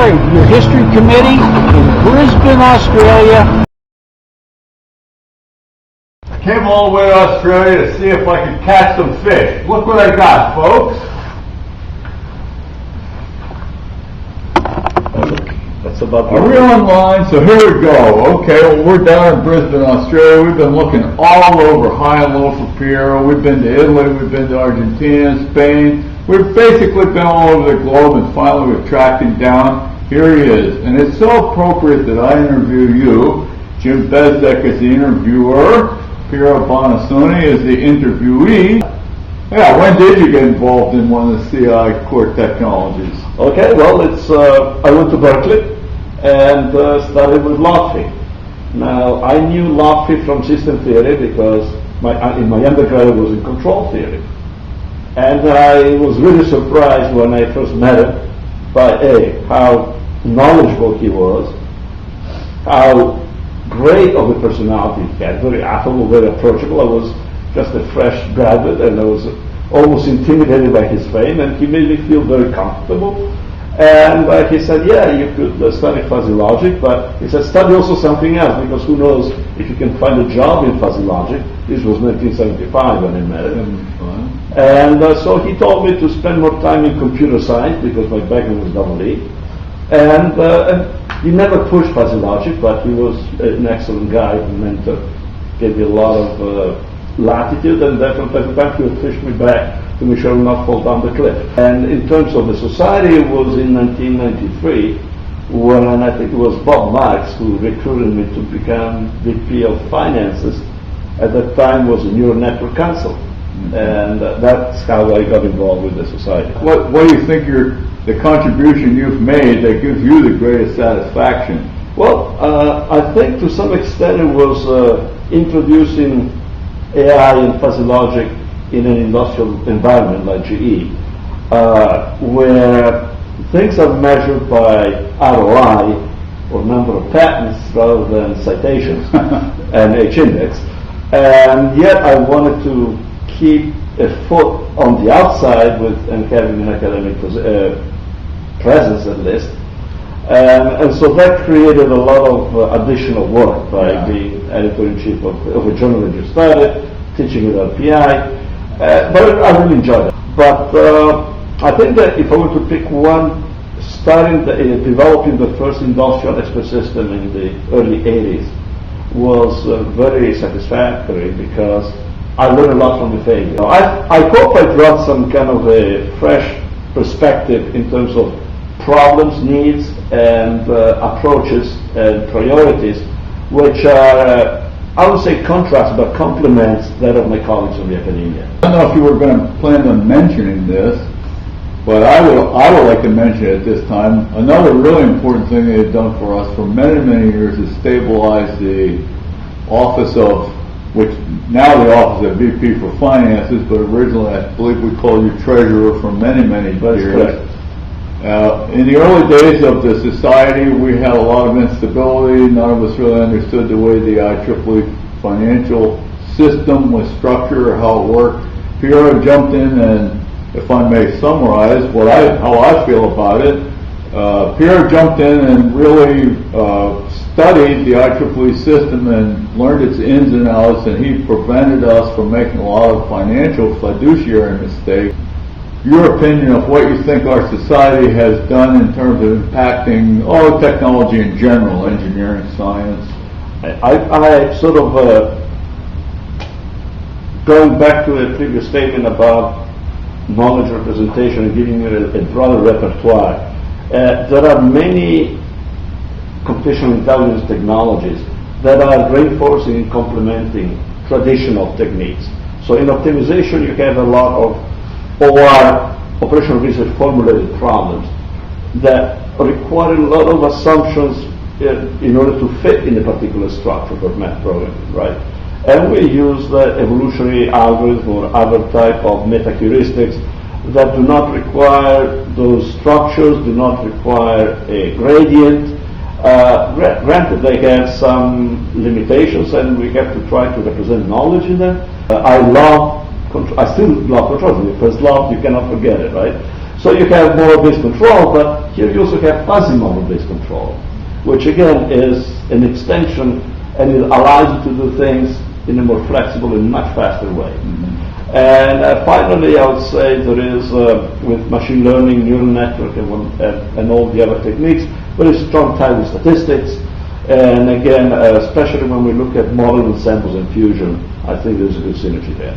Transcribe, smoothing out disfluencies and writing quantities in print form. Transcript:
chair of your history committee in Brisbane, Australia. I came all the way to Australia to see if I could catch some fish. Look what I got, folks. That's about Are we online? So here we go. Okay, well, we're down in Brisbane, Australia. We've been looking all over high and low for Piero. We've been to Italy, we've been to Argentina, Spain. We've basically been all over the globe, and finally we've tracked him down. Here he is. And it's so appropriate that I interview you. Jim Bezdek is the interviewer. Piero Bonissone is the interviewee. Yeah, when did you get involved in one of the CI core technologies? Okay, well, I went to Berkeley and started with log-free. Now, I knew log-free from system theory because in my undergrad I was in control theory. And I was really surprised when I first met him by how knowledgeable he was, how great of a personality he had, very affable, very approachable. I was just a fresh graduate and I was almost intimidated by his fame, and he made me feel very comfortable. And he said, yeah, you could study fuzzy logic, but he said, study also something else, because who knows if you can find a job in fuzzy logic. This was 1975 when I met him. And so he told me to spend more time in computer science, because my background was EE. And he never pushed fuzzy logic, but he was an excellent guy, a mentor, gave me a lot of latitude, and then from time to time he would push me back to make sure I would not fall down the cliff. And in terms of the society, it was in 1993 when I think it was Bob Marks who recruited me to become VP of Finances. At that time was a Neural Network Council, and that's how I got involved with the society. What do you think the contribution you've made that gives you the greatest satisfaction? Well, I think to some extent it was introducing AI and fuzzy logic in an industrial environment like GE, where things are measured by ROI, or number of patents, rather than citations and H-index. And yet I wanted to keep a foot on the outside and having an academic presence at least. And so that created a lot of additional work by being editor-in-chief of a journal that just started, teaching at RPI. But I really enjoyed it. But I think that if I were to pick one, developing the first industrial expert system in the early 80s was very satisfactory, because I learned a lot from the failure. I hope I brought some kind of a fresh perspective in terms of problems, needs, and approaches and priorities, which are, I would say, contrasts but complements that of my colleagues in the academia. I don't know if you were going to plan on mentioning this, but I would like to mention it at this time. Another really important thing they've done for us for many, many years is stabilize the office of, which now the office of VP for Finances, but originally I believe we called you treasurer for many, many years. In the early days of the society, we had a lot of instability. None of us really understood the way the IEEE financial system was structured or how it worked. Piero jumped in, and if I may summarize how I feel about it, Piero jumped in and really studied the IEEE system and learned its ins and outs, and he prevented us from making a lot of financial fiduciary mistakes. Your opinion of what you think our society has done in terms of impacting all technology in general, engineering, science? I sort of, going back to a previous statement about knowledge representation and giving you a broader repertoire, there are many computational intelligence technologies that are reinforcing and complementing traditional techniques. So in optimization, you have a lot of operational research formulated problems that require a lot of assumptions in order to fit in a particular structure for math programming, right? And we use the evolutionary algorithm or other type of meta-heuristics that do not require those structures, do not require a gradient. Granted, they have some limitations, and we have to try to represent knowledge in them. I still love control. The first love, you cannot forget it, right? So you have model-based control, but here you also have fuzzy model-based control, which again is an extension, and it allows you to do things in a more flexible and much faster way. And finally, I would say there is, with machine learning, neural network, and all the other techniques, very strong tie with statistics. And again, especially when we look at model ensembles and fusion, I think there's a good synergy there.